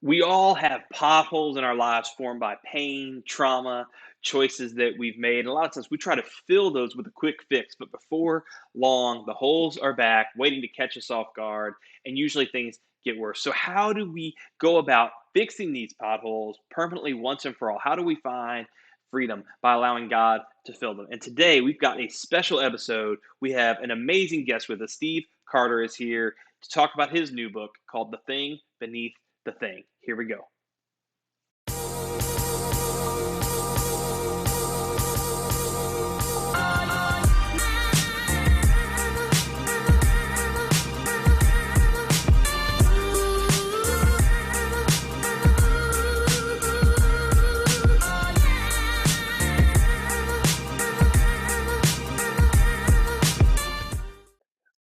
We all have potholes in our lives formed by pain, trauma, choices that we've made. And a lot of times we try to fill those with a quick fix, but before long, the holes are back, waiting to catch us off guard, and usually things get worse. So, how do we go about fixing these potholes permanently once and for all? How do we find freedom by allowing God to fill them? And today we've got a special episode. We have an amazing guest with us. Steve Carter is here to talk about his new book called The Thing Beneath the Thing. Here we go.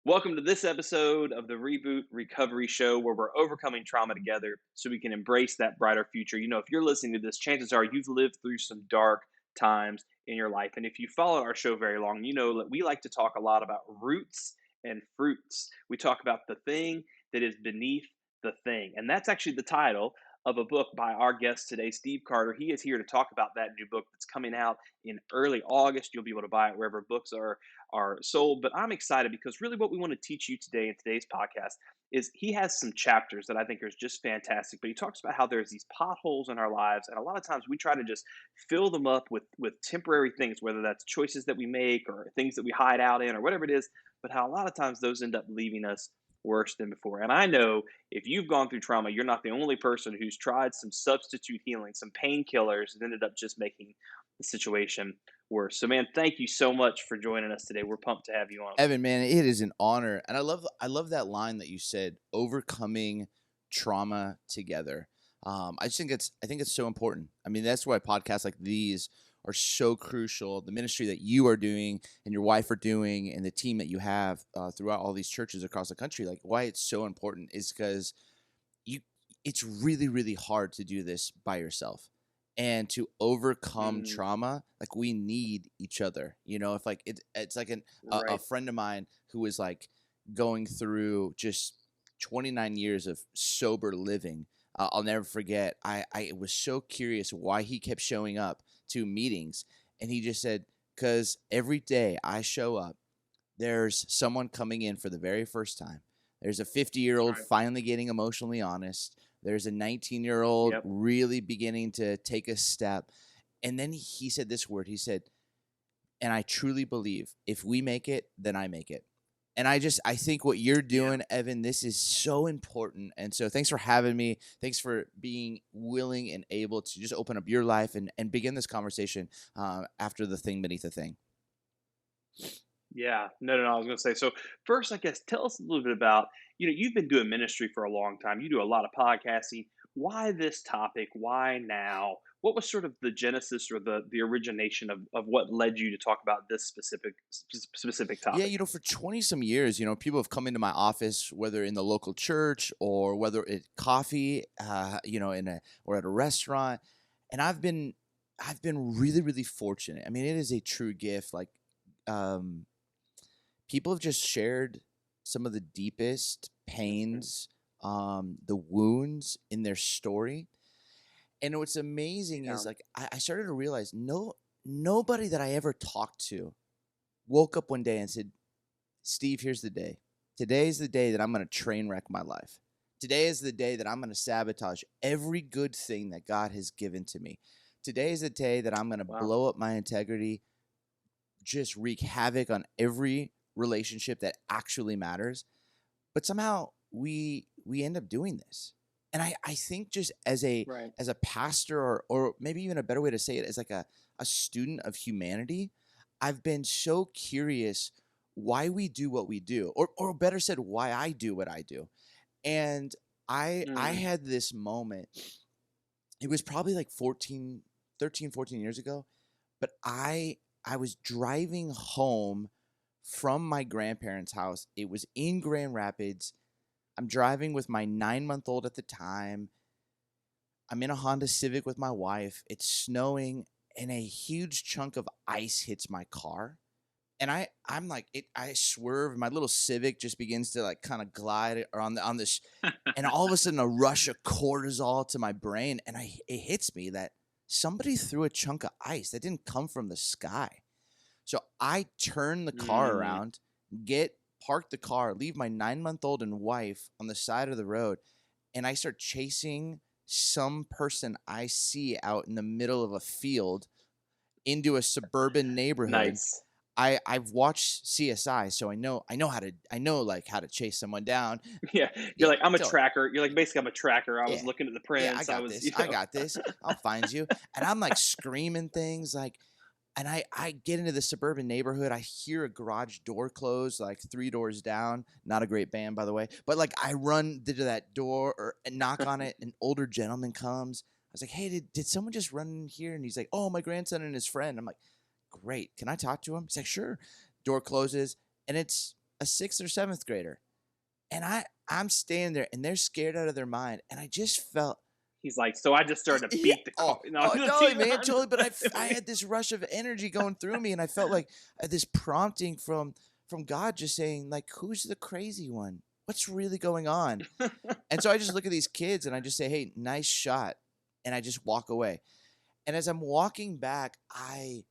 Welcome to this episode of the Reboot Recovery Show, where we're overcoming trauma together so we can embrace that brighter future. You know, if you're listening to this, chances are you've lived through some dark times in your life. And if you follow our show very long, you know that we like to talk a lot about roots and fruits. We talk about the thing that is beneath the thing. And that's actually the title of a book by our guest today, Steve Carter. He is here to talk about that new book that's coming out in early August. You'll be able to buy it wherever books are sold. But I'm excited because really what we want to teach you today in today's podcast is he has some chapters that I think are just fantastic. But he talks about how there's these potholes in our lives, and a lot of times we try to just fill them up with temporary things, whether that's choices that we make or things that we hide out in or whatever it is. But how a lot of times those end up leaving us worse than before. And I know if you've gone through trauma, you're not the only person who's tried some substitute healing, some painkillers, and ended up just making the situation worse. So, man, thank you so much for joining us today. We're pumped to have you on. Evan, man, it is an honor. And I love that line that you said, overcoming trauma together. I think it's so important. I mean, that's why podcasts like these are so crucial. The ministry that you are doing and your wife are doing and the team that you have throughout all these churches across the country, like why it's so important is because you it's really, really hard to do this by yourself. And to overcome Mm, trauma, like we need each other. You know, if like it's like a right. friend of mine who was like going through just 29 years of sober living. I'll never forget. I was so curious why he kept showing up to meetings, and he just said, "Because every day I show up, there's someone coming in for the very first time. There's a 50-year-old Right. finally getting emotionally honest. There's a 19-year-old Yep. really beginning to take a step." And then he said this word. He said, "And I truly believe if we make it, then I make it." And I think what you're Yeah. doing, Evan, this is so important. And so thanks for having me. Thanks for being willing and able to just open up your life and begin this conversation after the thing beneath the thing. Yeah. No, no, no. I was going to say, so first, I guess, tell us a little bit about, you've been doing ministry for a long time. You do a lot of podcasting. Why this topic? Why now? What was sort of the genesis or the origination of what led you to talk about this specific Yeah, topic? for 20 some years, people have come into my office, whether in the local church or whether it's coffee, in a or at a restaurant, and I've been really, really fortunate. I mean, it is a true gift. Like, um, people have just shared some of the deepest Mhm. pains, the wounds in their story, and what's amazing Yeah. is like I started to realize nobody that I ever talked to woke up one day and said, "Steve, here's the day. Today is the day that I'm going to train wreck my life. Today is the day that I'm going to sabotage every good thing that God has given to me. Today is the day that I'm going to Wow. blow up my integrity, just wreak havoc on every relationship that actually matters." But somehow we end up doing this. And I think just Right. as a pastor, or maybe even a better way to say it, as like a student of humanity, I've been so curious why we do what we do, or better said, why I do what I do. And I Mm, had this moment. It was probably like 14 years ago, but I was driving home from my grandparents' house. It was in Grand Rapids. I'm driving with my 9-month old at the time. I'm in a Honda Civic with my wife. It's snowing, and a huge chunk of ice hits my car. and I'm like I swerve, my little Civic just begins to like kind of glide or on this, and all of a sudden a rush of cortisol to my brain, and it hits me that somebody threw a chunk of ice that didn't come from the sky. So I turn the car Mm, around, park the car, leave my 9-month-old and wife on the side of the road, and I start chasing some person I see out in the middle of a field into a suburban neighborhood. nice. I've watched CSI, so I know like how to chase someone down. Yeah, you're Yeah, like, "I'm a totally. tracker." You're like, "Basically, I'm a tracker. I was Yeah. looking at the Yeah, I prints. I got was" this. I got this. I'll find you. And I'm like screaming things like, and I get into the suburban neighborhood. I hear a garage door close, like 3 doors down. Not a great band, by the way. But like I run to that door and knock on it. An older gentleman comes. I was like, "Hey, did someone just run in here?" And he's like, "Oh, my grandson and his friend." I'm like, "Great. Can I talk to him?" He's like, "Sure." Door closes, and it's a 6th or 7th grader. And I'm standing there, and they're scared out of their mind. And I just felt He's like, "So I just started to yeah. beat the car." No, Oh, I'm totally, teasing, man, I'm totally. But just I had this rush of energy going through me, and I felt like this prompting from God, just saying, like, "Who's the crazy one? What's really going on?" And so I just look at these kids, and I just say, "Hey, nice shot," and I just walk away. And as I'm walking back, I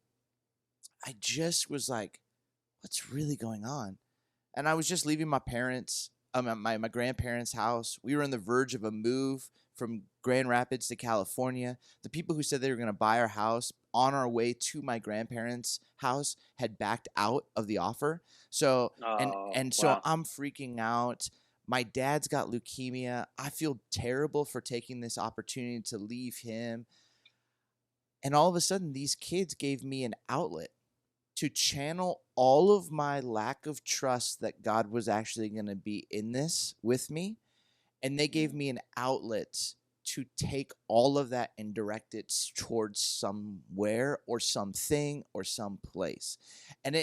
just was like, "What's really going on?" And I was just leaving my parents, my grandparents' house. We were on the verge of a move from Grand Rapids to California. The people who said they were going to buy our house on our way to my grandparents' house had backed out of the offer. So Oh, and so wow. I'm freaking out. My dad's got leukemia. I feel terrible for taking this opportunity to leave him. And all of a sudden, these kids gave me an outlet to channel all of my lack of trust that God was actually going to be in this with me. And they gave Mm, me an outlet to take all of that and direct it towards somewhere or something or someplace. And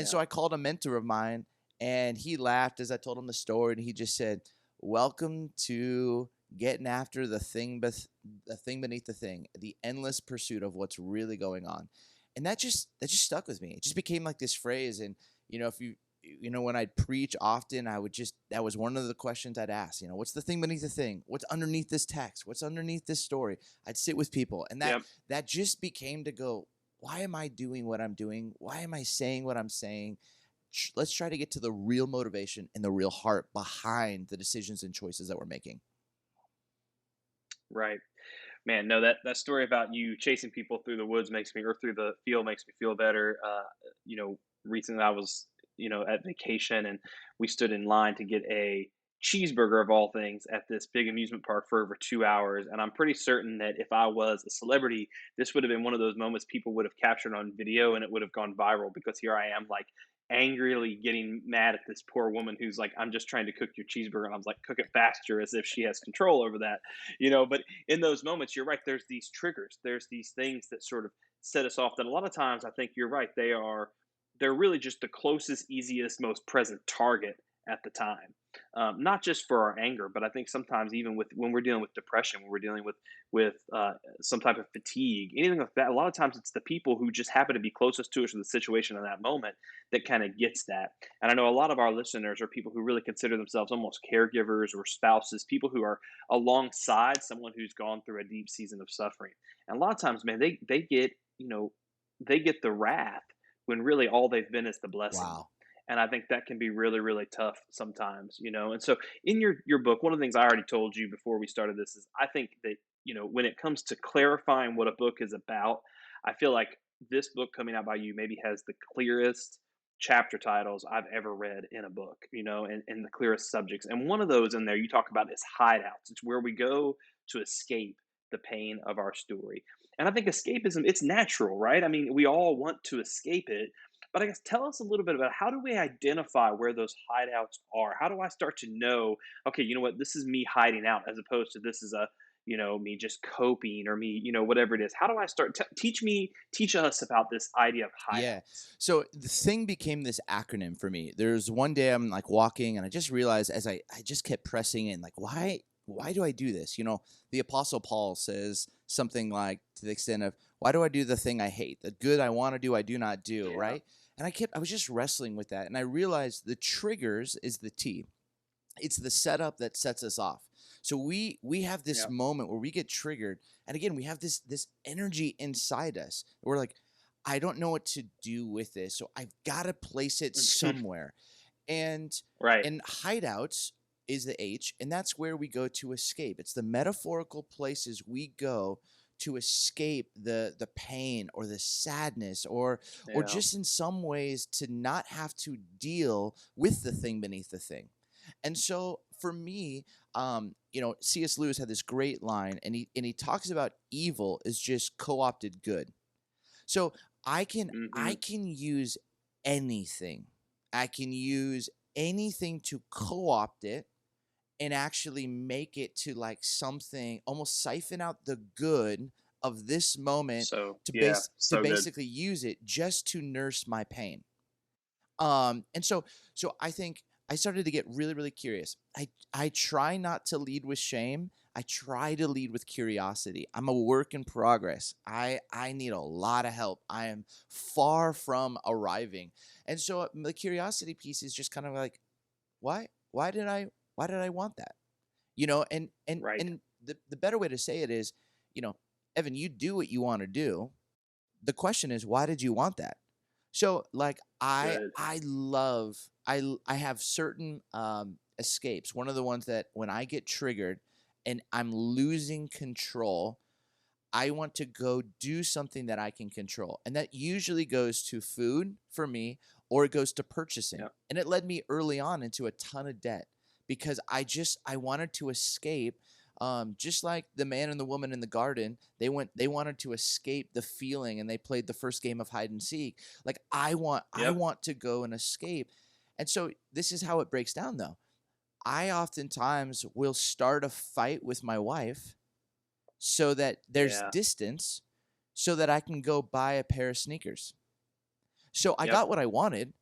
so yeah. I called a mentor of mine, and he laughed as I told him the story, and he just said, "Welcome to getting after the thing beneath the thing, the endless pursuit of what's really going on." And that just stuck with me. It just became like this phrase. And if when I'd preach often, that was one of the questions I'd ask, what's the thing beneath the thing? What's underneath this text? What's underneath this story? I'd sit with people, and that Yep. that just became to go, why am I doing what I'm doing? Why am I saying what I'm saying? Let's try to get to the real motivation and the real heart behind the decisions and choices that we're making. Right. Man, no, that story about you chasing people through the woods makes me or through the field makes me feel better. Recently I was, at vacation, and we stood in line to get a cheeseburger of all things at this big amusement park for over 2 hours. And I'm pretty certain that if I was a celebrity, this would have been one of those moments people would have captured on video, and it would have gone viral, because here I am, like, angrily getting mad at this poor woman who's like, "I'm just trying to cook your cheeseburger." And I was like, "Cook it faster," as if she has control over that, but in those moments, you're right. There's these triggers. There's these things that sort of set us off. That a lot of times, I think you're right. They're really just the closest, easiest, most present target at the time. Not just for our anger, but I think sometimes even with when we're dealing with depression, when we're dealing with some type of fatigue, anything like that. A lot of times, it's the people who just happen to be closest to us in the situation in that moment that kind of gets that. And I know a lot of our listeners are people who really consider themselves almost caregivers or spouses, people who are alongside someone who's gone through a deep season of suffering. And a lot of times, man, they get they get the wrath when really all they've been is the blessing. Wow. And I think that can be really, really tough sometimes. And so in your book, one of the things I already told you before we started this is I think that when it comes to clarifying what a book is about, I feel like this book coming out by you maybe has the clearest chapter titles I've ever read in a book, and the clearest subjects. And one of those in there you talk about is hideouts. It's where we go to escape the pain of our story. And I think escapism, it's natural, right? I mean, we all want to escape it. But I guess tell us a little bit about, how do we identify where those hideouts are? How do I start to know, okay, you know what, this is me hiding out, as opposed to this is me just coping, or me, whatever it is. How do I start? Teach us about this idea of Yeah. hideouts. So the thing became this acronym for me. There's one day I'm like walking, and I just realized as I just kept pressing in, like, why do I do this? The apostle Paul says something like to the extent of, why do I do the thing I hate? The good I want to do, I do not do, Yeah. right? And I was just wrestling with that. And I realized the triggers is the T. It's the setup that sets us off. So we have this Yep. moment where we get triggered, and again, we have this energy inside us. We're like, I don't know what to do with this, so I've got to place it somewhere. And Right. and hideouts is the H, and that's where we go to escape. It's the metaphorical places we go to escape the pain or the sadness, or Yeah. just in some ways to not have to deal with the thing beneath the thing. And so for me, C.S. Lewis had this great line, and he talks about evil is just co-opted good. So I Hmm. can use anything. I can use anything to co-opt it and actually make it to like something, almost siphon out the good of this moment So to yeah, to so good. basically use it just to nurse my pain. And so I think I started to get really, really curious. I try not to lead with shame. I try to lead with curiosity. I'm a work in progress. I need a lot of help. I am far from arriving. And so the curiosity piece is just kind of like, why why did I want that? And Right. the better way to say it is, you know, Evan, you do what you want to do. The question is, why did you want that? So like Good. I have certain escapes. One of the ones that when I get triggered and I'm losing control, I want to go do something that I can control. And that usually goes to food for me, or it goes to purchasing. Yeah. And it led me early on into a ton of debt because I wanted to escape. Just like the man and the woman in the garden, they wanted to escape the feeling, and they played the first game of hide and seek. Like I Yep. want to go and escape. And so this is how it breaks down though. I oftentimes will start a fight with my wife so that there's Yeah. distance so that I can go buy a pair of sneakers. So I Yep. got what I wanted.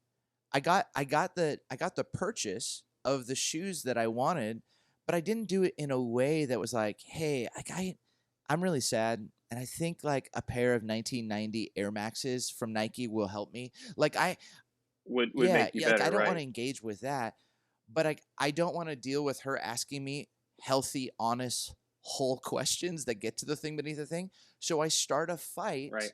I got the purchase of the shoes that I wanted, but I didn't do it in a way that was like, "Hey, I'm really sad and I think like a pair of 1990 Air Maxes from Nike will help me." Like Would yeah, make you yeah, like I better, don't want right? to engage with that, but I don't want to deal with her asking me healthy, honest, whole questions that get to the thing beneath the thing. So I start a Right. fight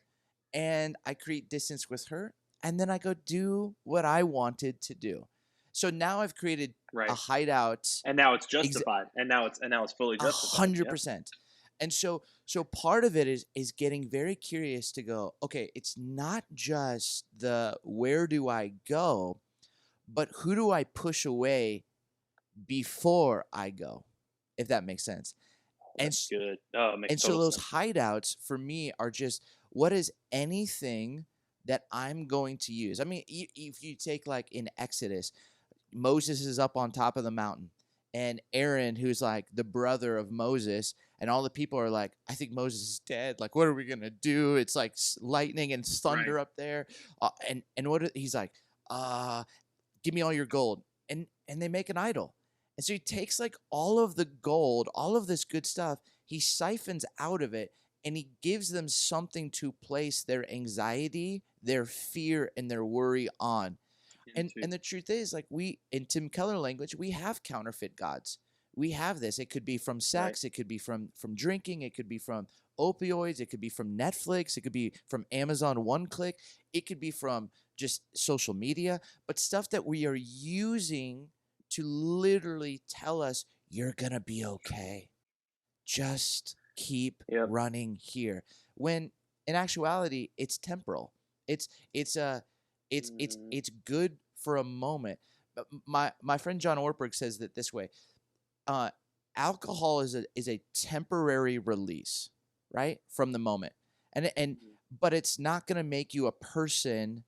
and I create distance with her, and then I go do what I wanted to do. So now I've created a Right. hideout And now it's ex- justified. And now it's fully justified. Yep. 100%. And so part of it is getting very curious to go, okay, it's not just the where do I go, but who do I push away before I go, if that makes sense. And That's good. Oh, it makes and so total those sense. hideouts for me are just what is anything that I'm going to use. I mean, if you take like in Exodus, Moses is up on top of the mountain, and Aaron, who's like the brother of Moses, and all the people are like, I think Moses is dead. Like, what are we gonna do? It's like lightning and Right. thunder up there, and he's like, uh, give me all your gold, and they make an idol. And so he takes like all of the gold, all of this good stuff, he siphons out of it, and he gives them something to place their anxiety, their fear, and their worry on. And Into. the truth is, like, we in Tim Keller language, we have counterfeit gods. We have this. It could be from Right. sex, it could be from drinking, it could be from opioids, it could be from Netflix, it could be from Amazon one click, it could be from just social media, but stuff that we are using to literally tell us you're gonna be okay. Just keep Yep. running here. When in actuality, it's temporal. It's a Mhm. it's good for a moment. But my friend John Ortberg says that this way. Uh, Alcohol is a temporary release, right, from the moment, and Mhm. but it's not going to make you a person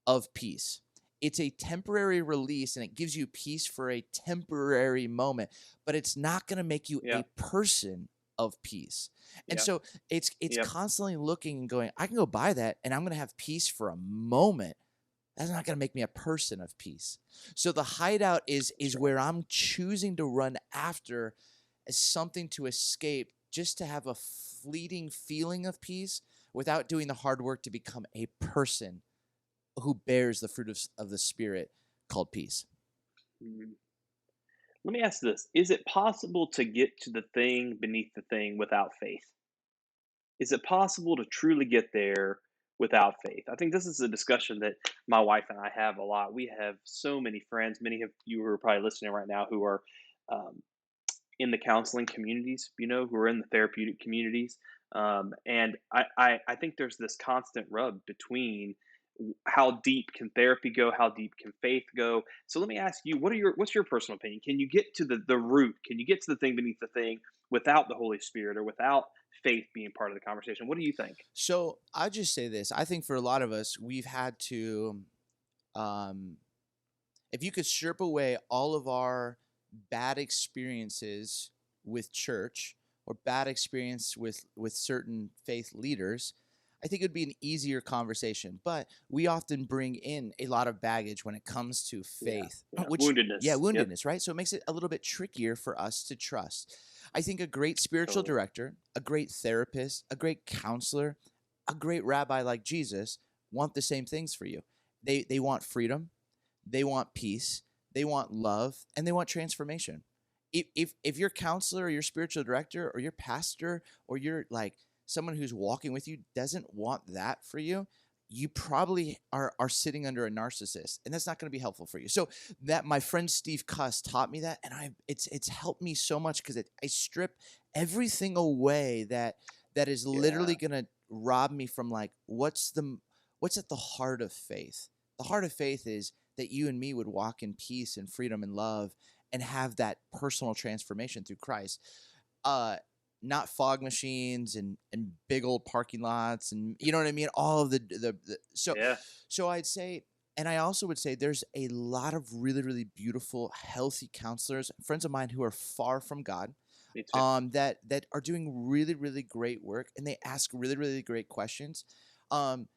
of peace. It's a temporary release, and it gives you peace for a temporary moment, but it's not going to make you a Yeah. person of peace. And Yep. so it's Yep. constantly looking and going, I can go buy that, and I'm going to have peace for a moment. That's not going to make me a person of peace. So the hideout That's is right. where I'm choosing to run after as something to escape, just to have a fleeting feeling of peace without doing the hard work to become a person who bears the fruit of the Spirit called peace. Mm. Let me ask this: is it possible to get to the thing beneath the thing without faith? Is it possible to truly get there without faith? I think this is a discussion that my wife and I have a lot. We have so many friends, many of you who are probably listening right now, who are um, in the counseling communities, who are in the therapeutic communities. And I think there's this constant rub between how deep can therapy go, how deep can faith go. So let me ask you, what's your personal opinion? Can you get to the root? Can you get to the thing beneath the thing without the Holy Spirit or without faith being part of the conversation? What do you think? So I just say this. I think for a lot of us, we've had to, um, if you could strip away all of our bad experiences with church or bad experience with certain faith leaders, I think it would be an easier conversation. But we often bring in a lot of baggage when it comes to Yeah, faith, yeah, which, yeah, woundedness. Yep, woundedness, right? So it makes it a little bit trickier for us to trust. I think a great spiritual totally. director, a great therapist, a great counselor, a great rabbi like Jesus want the same things for you. They want freedom, they want peace, they want love, and they want transformation. If your counselor or your spiritual director or your pastor or your like someone who's walking with you doesn't want that for you, you probably are sitting under a narcissist, and that's not going to be helpful for you. So that my friend Steve Cuss taught me that, and it's helped me so much because I strip everything away that is Yeah, literally going to rob me from like what's at the heart of faith. The heart of faith is that you and me would walk in peace and freedom and love and have that personal transformation through Christ. Uh, Not fog machines and big old parking lots and you know what I mean. All of the yeah, so I'd say, and I also would say there's a lot of really beautiful, healthy counselors, friends of mine who are far from God, me too. that are doing really great work and they ask really great questions, um,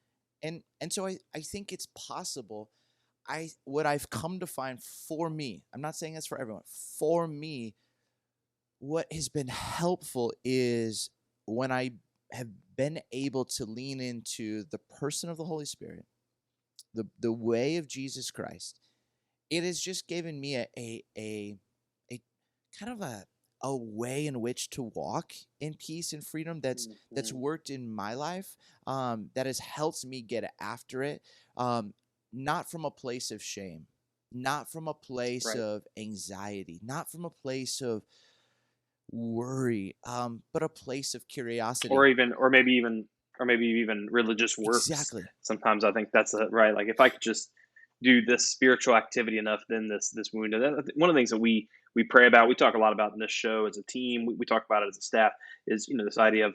and so I think it's possible. What I've come to find for me, I'm not saying this for everyone, for me, what has been helpful is when I have been able to lean into the person of the Holy Spirit, the way of Jesus Christ. It has just given me a kind of a way in which to walk in peace and freedom that's Mhm. worked in my life, that has helped me get after it, um, not from a place of shame, not from a place Right. of anxiety, not from a place of worry, but a place of Or curiosity. even, or maybe even religious works. Exactly. Sometimes I think that's right. Like if I could just do this spiritual activity enough, then this wound. And one of the things that we pray about, we talk a lot about in this show as a team. We talk about it as a staff. Is this idea of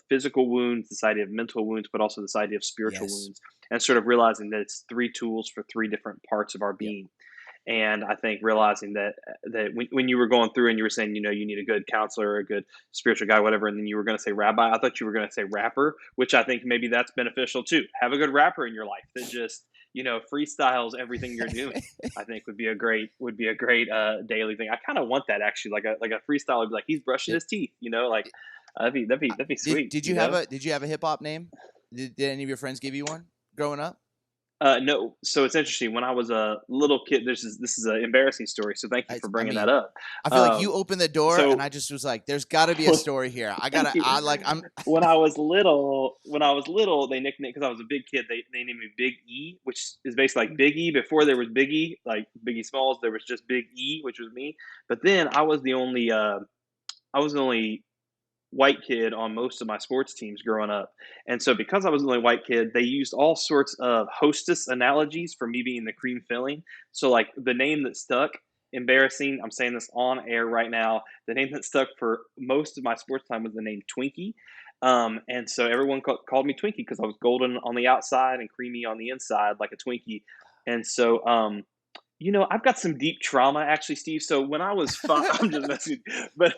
physical wounds, this idea of mental wounds, but also this idea of spiritual Yes. wounds, and sort of realizing that it's three tools for three different parts of our Yep. being. And I think realizing that when you were going through and you were saying, you need a good counselor or a good spiritual guy, whatever, and then you were going to say rabbi, I thought you were going to say rapper, which I think maybe that's beneficial too. Have a good rapper in your life that just freestyles everything you're doing. I think would be a great daily thing. I kind of want that actually, like a freestyle would be like he's brushing Yep. his teeth, like that'd be Did sweet, did you have a hip hop name? Did any of your friends give you one growing up? No, so it's interesting. When I was a little kid, this is an embarrassing story. So thank you for I bringing that mean, up. I feel like you Um, opened the door, and so I just was like, "There's got to be a story here. I thank gotta. you. I like. I'm. When I was little, they nicknamed because I was a big kid. They named me Big E, which is basically like Big E. Before there was Big E, like Biggie Smalls, there was just Big E, which was me. But then I was the only white kid on most of my sports teams growing up. And so because I was the only white kid, they used all sorts of hostess analogies for me being the cream filling. So like the name that stuck, embarrassing, I'm saying this on air right now, the name that stuck for most of my sports time was the name Twinkie. And so everyone called me Twinkie because I was golden on the outside and creamy on the inside like a Twinkie. And so I've got some deep trauma actually, Steve. So when I was five, I'm just messing, but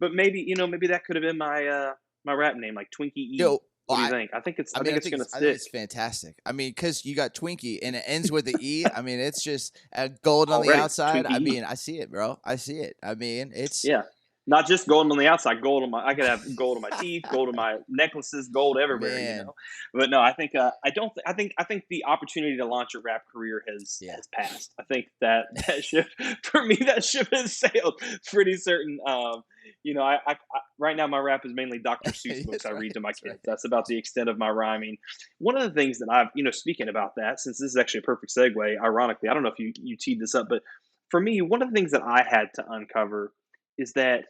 but maybe that could have been my rap name, like Twinkie E. Yo, What do you think? I think it's I I mean, think it's gonna I think stick. it's fantastic. I mean, because you got Twinkie and it ends with the E. I mean, it's just gold on the Already outside. Twinkie I E. mean, I see it, bro. I see it. I mean, it's Yeah. Not just gold on the outside, gold on my. I could have gold on my teeth, gold on my necklaces, gold everywhere. Man, But no, I think I don't. I think the opportunity to launch a rap career yeah. has passed. I think that that ship for me that ship has sailed. Pretty certain. Right now my rap is mainly Dr. Seuss books I That's right. read to my That's kids. right. That's about the extent of my rhyming. One of the things that I've speaking about that, since this is actually a perfect segue. Ironically, I don't know if you teed this up, but for me, one of the things that I had to uncover is that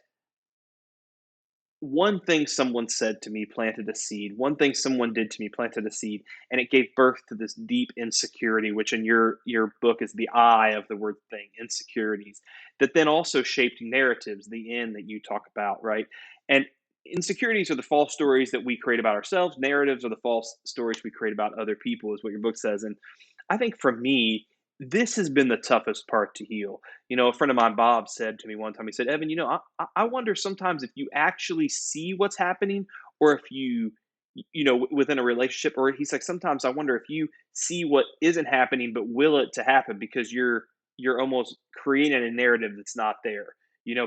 one thing someone said to me planted a seed. One thing someone did to me planted a seed, and it gave birth to this deep insecurity, which in your book is the I of the word thing, insecurities, that then also shaped narratives, the N that you talk about, right? And insecurities are the false stories that we create about ourselves. Narratives are the false stories we create about other people, is what your book says. And I think for me, this has been the toughest part to heal. A friend of mine, Bob, said to me one time, he said, Evan, I wonder sometimes if you actually see what's happening, or if within a relationship, or he's like, sometimes I wonder if you see what isn't happening, but will it to happen because you're almost creating a narrative that's not there,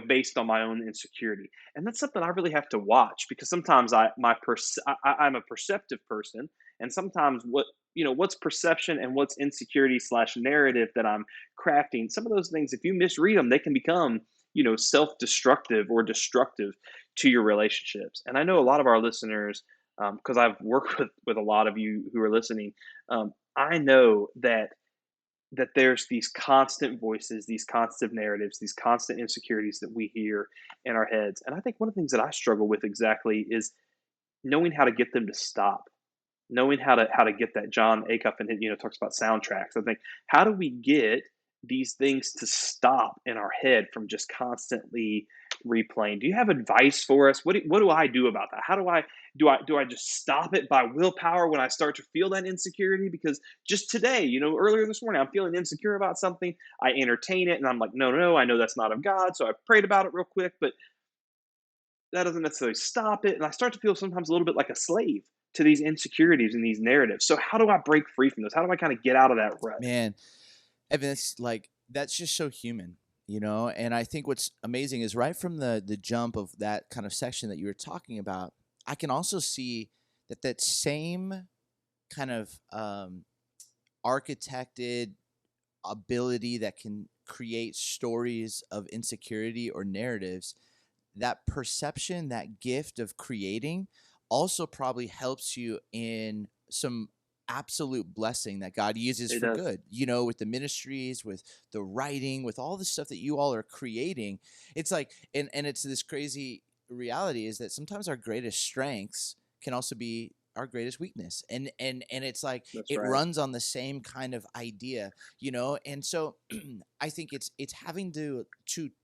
based on my own insecurity. And that's something I really have to watch, because sometimes I'm a perceptive person. And sometimes what's perception and what's insecurity slash narrative that I'm crafting, some of those things, if you misread them, they can become self-destructive or destructive to your relationships. And I know a lot of our listeners, because I've worked with a lot of you who are listening. I know that there's these constant voices, these constant narratives, these constant insecurities that we hear in our heads. And I think one of the things that I struggle with exactly is knowing how to get them to stop, knowing how to get that. John Acuff and talks about soundtracks. I think, how do we get these things to stop in our head from just constantly replaying? Do you have advice for us? What do I do about that? How do I just stop it by willpower when I start to feel that insecurity? Because just today, earlier this morning, I'm feeling insecure about something. I entertain it, and I'm like, no, no, no, I know that's not of God. So I prayed about it real quick, but that doesn't necessarily stop it. And I start to feel sometimes a little bit like a slave to these insecurities and these narratives. So how do I break free from this? How do I kind of get out of that rut? Man, Evan, that's just so human, And I think what's amazing is right from the jump of that kind of section that you were talking about, I can also see that same kind of architected ability that can create stories of insecurity or narratives, that perception, that gift of creating also probably helps you in some absolute blessing that God uses It for does. good, with the ministries, with the writing, with all the stuff that you all are creating. It's like, and it's this crazy reality is that sometimes our greatest strengths can also be our greatest weakness. And it's like That's it right. runs on the same kind of idea, And so I think it's having to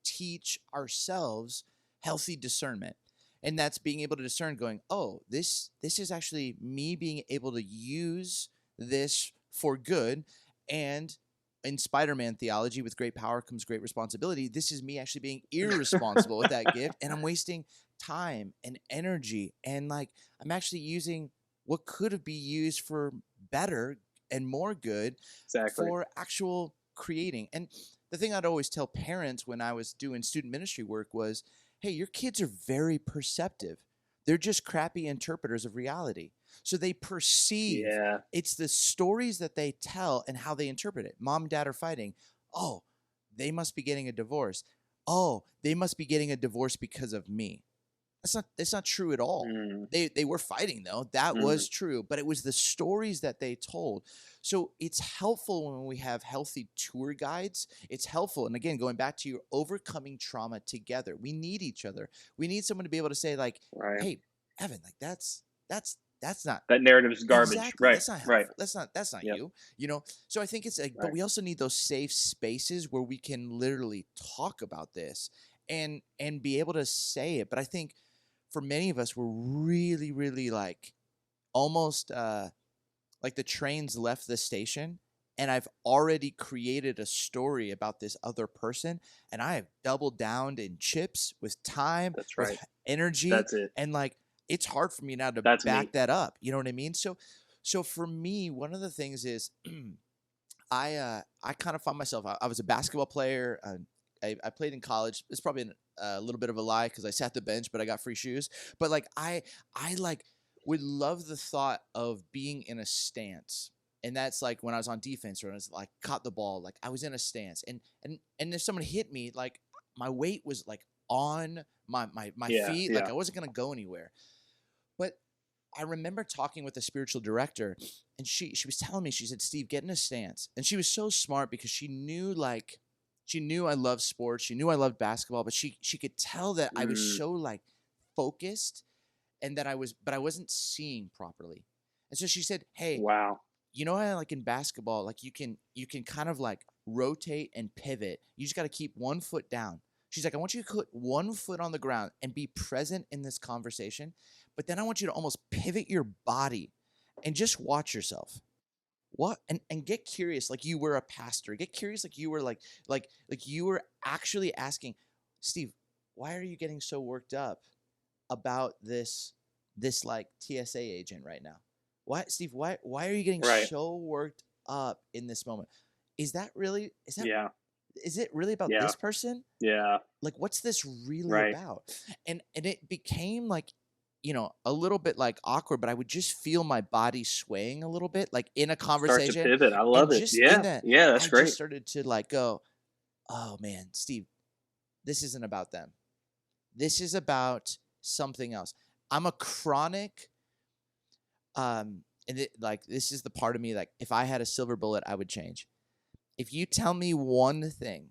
teach ourselves healthy discernment, and that's being able to discern, going, oh, this is actually me being able to use this for good. And in Spider-Man theology, with great power comes great responsibility, this is me actually being irresponsible with that gift, and I'm wasting time and energy, and like I'm actually using what could have been used for better and more good Exactly. for actual creating. And the thing I'd always tell parents when I was doing student ministry work was, hey, your kids are very perceptive. They're just crappy interpreters of reality. So they perceive. Yeah. It's the stories that they tell and how they interpret it. Mom and dad are fighting. Oh, they must be getting a divorce. Oh, they must be getting a divorce because of me. That's not true at all. Mm, They were fighting though. That mm, was true, but it was the stories that they told. So it's helpful when we have healthy tour guides. It's helpful, and again, going back to your overcoming trauma together, we need each other. We need someone to be able to say like, right. "Hey, Evan, like that's not That narrative is garbage. exactly. Right. That's not Right. helpful. That's not Yep. you. So I think it's like, but Right. we also need those safe spaces where we can literally talk about this and be able to say it. But I think for many of us, we're really, really like almost like the train's left the station, and I've already created a story about this other person, and I have doubled down in chips with time, That's with right. energy, That's it. and like it's hard for me now to That's back me. that up. You know what I mean? So for me, one of the things is I kind of find myself. I was a basketball player. I played in college. It's probably a little bit of a lie because I sat the bench, but I got free shoes. But like I like would love the thought of being in a stance. And that's like when I was on defense or when I was like caught the ball, like I was in a stance. And if someone hit me, like my weight was like on my Yeah. feet, like Yeah. I wasn't gonna go anywhere. But I remember talking with the spiritual director, and she was telling me, she said, Steve, get in a stance. And she was so smart because she knew I loved sports, she knew I loved basketball, but she could tell that I was Mm, so like focused and that I wasn't seeing properly. And so she said, hey, wow. you know how like in basketball, like you can kind of like rotate and pivot. You just got to keep one foot down. She's like, I want you to put one foot on the ground and be present in this conversation, but then I want you to almost pivot your body and just watch yourself. What and get curious like you were a pastor. Get curious like you were like you were actually asking, Steve, why are you getting so worked up about this like TSA agent right now? Why, Steve? Why are you getting Right. so worked up in this moment? Yeah. Is it really about Yeah. this person? Yeah. Like, what's this really Right. about? And it became like, a little bit like awkward, but I would just feel my body swaying a little bit, like in a Start to conversation, pivot. I and love it. just in Yeah. that, Yeah. That's I just great. started to like go, oh man, Steve, this isn't about them. This is about something else. I'm a chronic and like this is the part of me like if I had a silver bullet I would change. If you tell me one thing,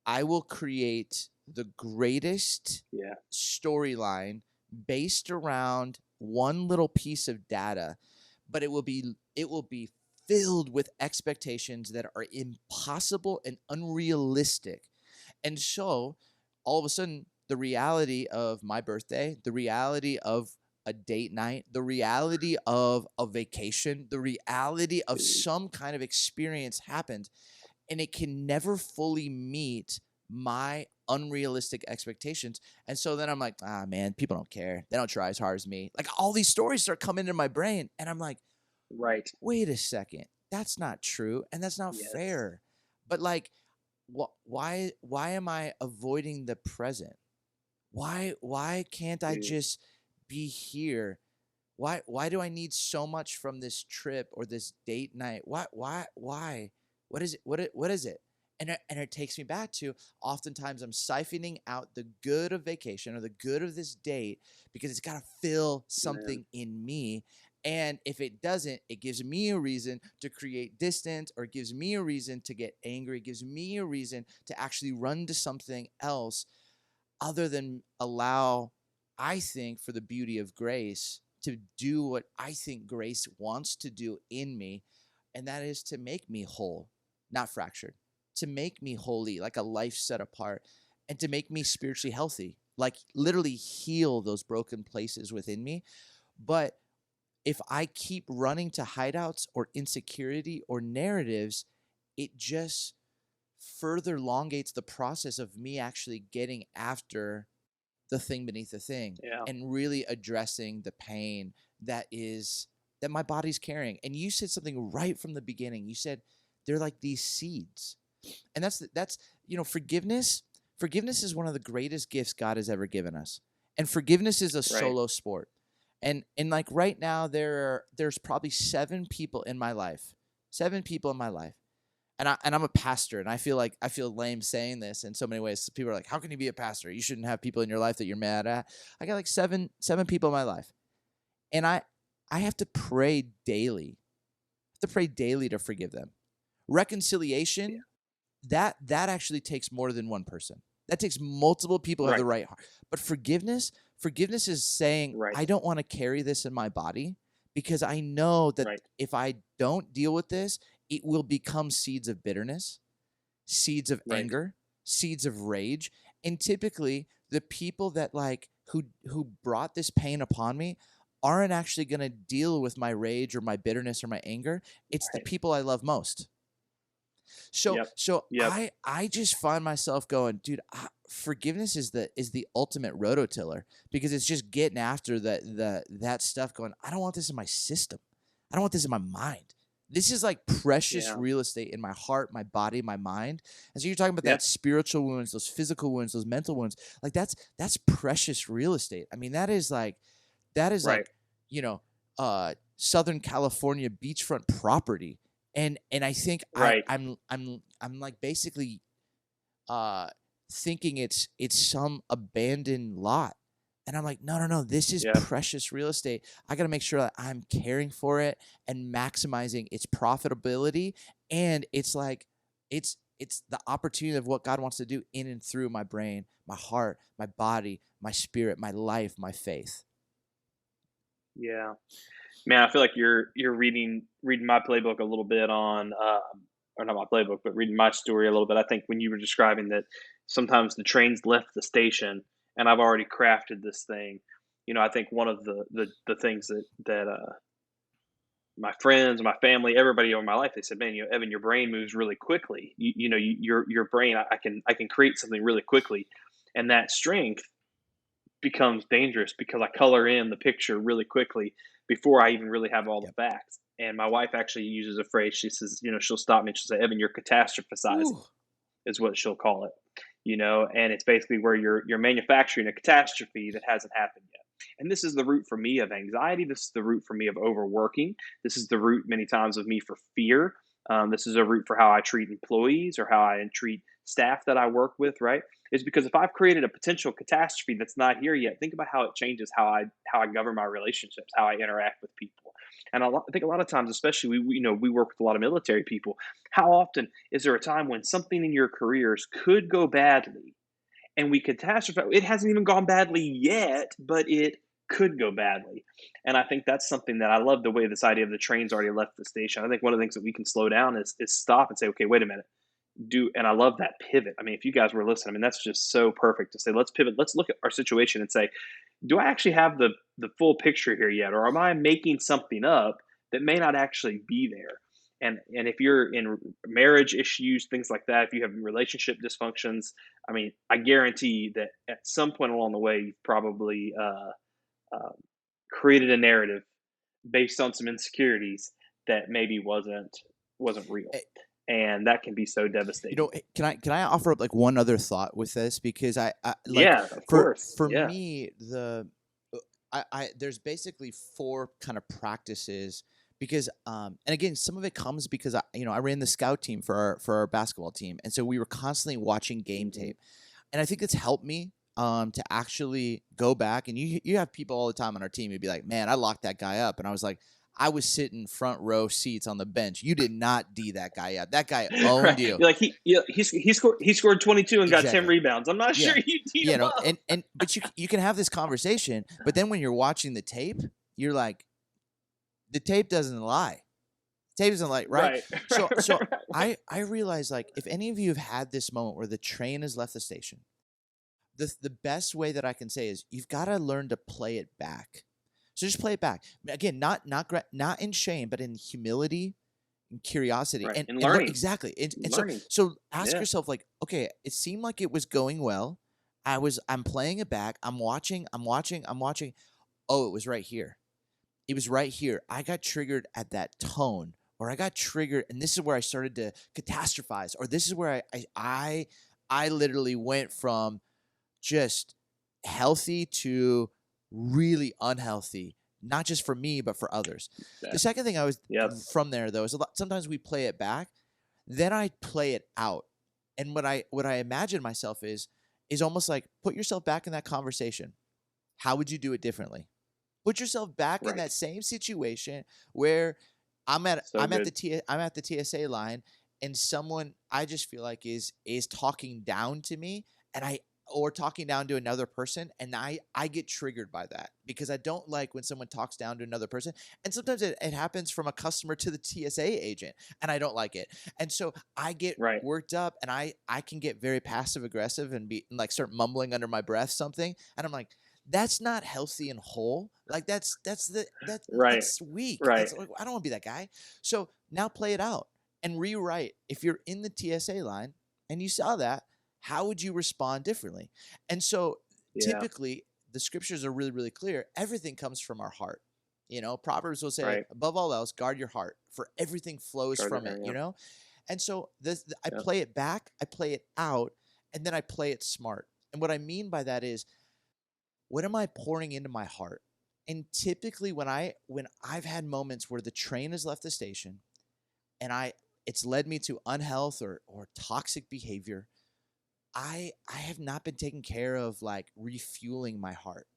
I will create the greatest Yeah. storyline based around one little piece of data, but it will be filled with expectations that are impossible and unrealistic. And so all of a sudden, the reality of my birthday, the reality of a date night, the reality of a vacation, the reality of Dude. some kind of experience happens, and it can never fully meet my unrealistic expectations. And so then I'm like, ah, man, people don't care. They don't try as hard as me. Like all these stories start coming into my brain, and I'm like, Right. wait a second, that's not true, and that's not Yes. fair. But like, why am I avoiding the present? Why can't I Dude. just be here? Why do I need so much from this trip or this date night? Why? What is it? What is it? And it takes me back to oftentimes I'm siphoning out the good of vacation or the good of this date because it's got to fill Man. something in me. And if it doesn't, it gives me a reason to create distance, or it gives me a reason to get angry. It gives me a reason to actually run to something else other than allow, I think, for the beauty of grace to do what I think grace wants to do in me. And that is to make me whole, not fractured, to make me holy, like a life set apart, and to make me spiritually healthy, like literally heal those broken places within me. But if I keep running to hideouts or insecurity or narratives, it just further elongates the process of me actually getting after the thing beneath the thing Yeah. and really addressing the pain that my body's carrying. And you said something right from the beginning. You said they're like these seeds. And that's forgiveness. Forgiveness is one of the greatest gifts God has ever given us. And forgiveness is a Right. solo sport. And like right now there's probably 7 people in my life. 7 people in my life. And I'm a pastor, and I feel lame saying this in so many ways. People are like, "How can you be a pastor? You shouldn't have people in your life that you're mad at." I got like seven people in my life, and I have to pray daily. I have to pray daily to forgive them. Yeah. Reconciliation, that actually takes more than one person. That takes multiple people who have the Right. right heart. But forgiveness is saying, Right. I don't want to carry this in my body because I know that Right. if I don't deal with this, it will become seeds of bitterness, seeds of Right. anger, seeds of rage. And typically the people that like who brought this pain upon me aren't actually going to deal with my rage or my bitterness or my anger. It's the Right. people I love most. So Yep. so Yep. I just find myself going, dude, forgiveness is the ultimate rototiller because it's just getting after that stuff going, I don't want this in my system. I don't want this in my mind. This is like precious Yeah. real estate in my heart, my body, my mind. And so you're talking about Yeah. that spiritual wounds, those physical wounds, those mental wounds. Like that's precious real estate. I mean, that is Right. like, you know, Southern California beachfront property. And I think Right. I'm like basically uh thinking it's some abandoned lot. And I'm like, no, no, no, this is Yeah. precious real estate. I got to make sure that I'm caring for it and maximizing its profitability. And it's like, it's the opportunity of what God wants to do in and through my brain, my heart, my body, my spirit, my life, my faith. Yeah. Man, I feel like you're reading my playbook a little bit on, or not my playbook, but reading my story a little bit. I think when you were describing that sometimes the trains left the station, and I've already crafted this thing. I think one of the things that my friends, my family, everybody over my life, they said, "Man, Evan, your brain moves really quickly. Your brain, I can create something really quickly, and that strength becomes dangerous because I color in the picture really quickly before I even really have all the Yep. facts." And my wife actually uses a phrase. She says, she'll stop me and she'll say, "Evan, you're catastrophizing," Ooh. is what she'll call it. And it's basically where you're manufacturing a catastrophe that hasn't happened yet. And this is the root for me of anxiety. This is the root for me of overworking. This is the root many times of me for fear. This is a root for how I treat employees or how I treat staff that I work with. Right? Is because if I've created a potential catastrophe that's not here yet, think about how it changes how I govern my relationships, how I interact with people. And I think a lot of times, especially we work with a lot of military people. How often is there a time when something in your careers could go badly and we catastrophize? It hasn't even gone badly yet, but it could go badly. And I think that's something that I love, the way this idea of the train's already left the station. I think one of the things that we can slow down is stop and say, okay, wait a minute. And I love that pivot. I mean, if you guys were listening, I mean, that's just so perfect to say, let's pivot. Let's look at our situation and say, do I actually have the full picture here yet, or am I making something up that may not actually be there? And if you're in marriage issues, things like that, if you have relationship dysfunctions, I mean, I guarantee that at some point along the way, you've probably uh, created a narrative based on some insecurities that maybe wasn't real, and that can be so devastating. Can I offer up like one other thought with this, because I like Yeah, of course. for Yeah. me I there's basically four kind of practices, because and again, some of it comes because I ran the scout team for our basketball team, and so we were constantly watching game Hmm. tape, and I think it's helped me to actually go back. And you have people all the time on our team who'd be like, "Man, I locked that guy up," and I was like, "I was sitting front row seats on the bench. You did not D that guy up. That guy owned Right. you." You're like he scored 22 and got 10 Exactly. rebounds. I'm not sure Yeah. you teed You him know, up. and but you can have this conversation, but then when you're watching the tape, you're like, the tape doesn't lie. The tape doesn't lie, right? Right. So Right. so Right. Right. I realize, like, if any of you have had this moment where the train has left the station, the best way that I can say is you've got to learn to play it back. So just play it back. Again, not in shame, but in humility and curiosity, Right. And and learning. exactly. And so Learning. ask Yeah. yourself, like, okay, it seemed like it was going well. I'm playing it back. I'm watching. Oh, it was right here. It was right here. I got triggered at that tone, or I got triggered, and this is where I started to catastrophize, or this is where I literally went from just healthy to really unhealthy, not just for me, but for others. Yeah. The second thing I was Yep. from there, though, is sometimes we play it back, then I play it out. And what I imagine myself is almost like, put yourself back in that conversation. How would you do it differently? Put yourself back in Right. that same situation where I'm at So I'm at good. the I'm at the TSA line, and someone I just feel like is talking down to me, and I or talking down to another person, and I get triggered by that, because I don't like when someone talks down to another person. And sometimes it happens from a customer to the TSA agent, and I don't like it. And so I get Right. worked up, and I can get very passive aggressive and be and like start mumbling under my breath something, and I'm like, that's not healthy and whole. Like Right. that's weak. Right. That's like, I don't want to be that guy. So now play it out and rewrite. If you're in the TSA line and you saw that, how would you respond differently? And so Yeah. typically the scriptures are really, really clear. Everything comes from our heart. Proverbs will say, Right. above all else, guard your heart, for everything flows Guard the from it, hair. Yep. And so I Yep. play it back, I play it out, and then I play it smart. And what I mean by that is, what am I pouring into my heart? And typically when I've had moments where the train has left the station and it's led me to unhealth or toxic behavior, I have not been taking care of like refueling my heart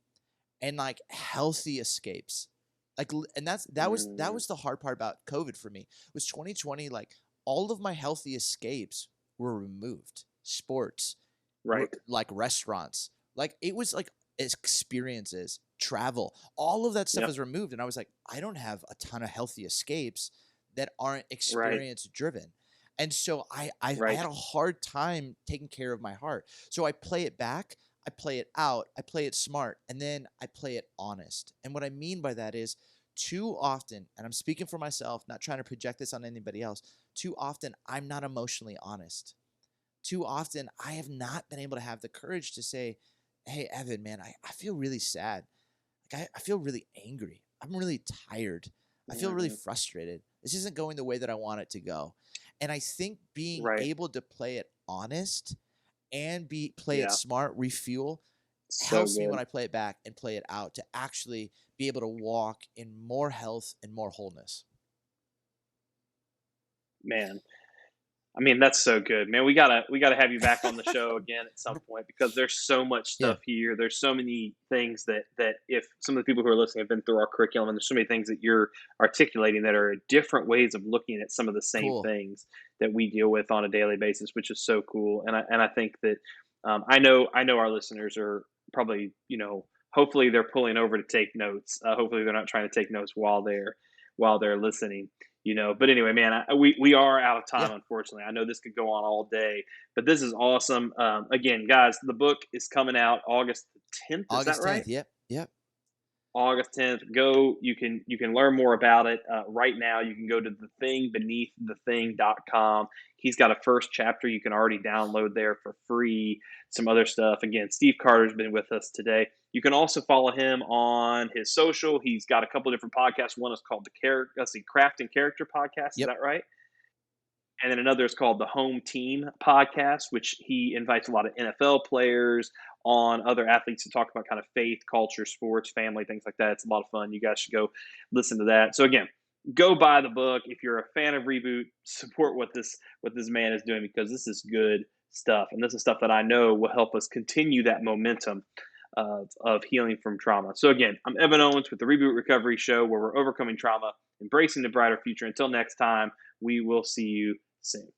and like healthy escapes. And that Mm, was the hard part about COVID for me. It was 2020, like all of my healthy escapes were removed. Sports, right. like restaurants, like it was like experiences, travel, all of that stuff Yep. is removed. And I was like, I don't have a ton of healthy escapes that aren't Right. experience driven. And so I Right. had a hard time taking care of my heart. So I play it back, I play it out, I play it smart, and then I play it honest. And what I mean by that is, too often, and I'm speaking for myself, not trying to project this on anybody else, too often I'm not emotionally honest. Too often I have not been able to have the courage to say, hey, Evan, man, I feel really sad. Like I feel really angry. I'm really tired. I feel really Hmm. frustrated. This isn't going the way that I want it to go. And I think being Right. able to play it honest and play it Yeah. smart, refuel, So helps me when good, I play it back and play it out to actually be able to walk in more health and more wholeness. man. I mean, that's so good, man. We gotta have you back on the show again at some point because there's so much Yeah, stuff here. There's so many things that if some of the people who are listening have been through our curriculum, and there's so many things that you're articulating that are different ways of looking at some of the same cool. things that we deal with on a daily basis, which is so cool. And I think that I know our listeners are probably hopefully they're pulling over to take notes. Hopefully they're not trying to take notes while they're listening. But anyway, man, we are out of Yeah, time, unfortunately. I know this could go on all day, but this is awesome. Again, guys, the book is coming out August 10th. Is that August right? 10th. Yep, yep, August 10th. Go. You can learn more about it right now. You can go to thethingbeneaththething.com. He's got a first chapter you can already download there for free. Some other stuff. Again, Steve Carter's been with us today. You can also follow him on his social. He's got a couple of different podcasts. One is called the Craft and Character Podcast. Is yep. that right? And then another is called the Home Team Podcast, which he invites a lot of NFL players on, other athletes to talk about kind of faith, culture, sports, family, things like that. It's a lot of fun. You guys should go listen to that. So again, go buy the book if you're a fan of Reboot. Support what this man is doing because this is good stuff, and this is stuff that I know will help us continue that momentum of healing from trauma. So again, I'm Evan Owens with the Reboot Recovery Show, where we're overcoming trauma, embracing the brighter future. Until next time, we will see you soon.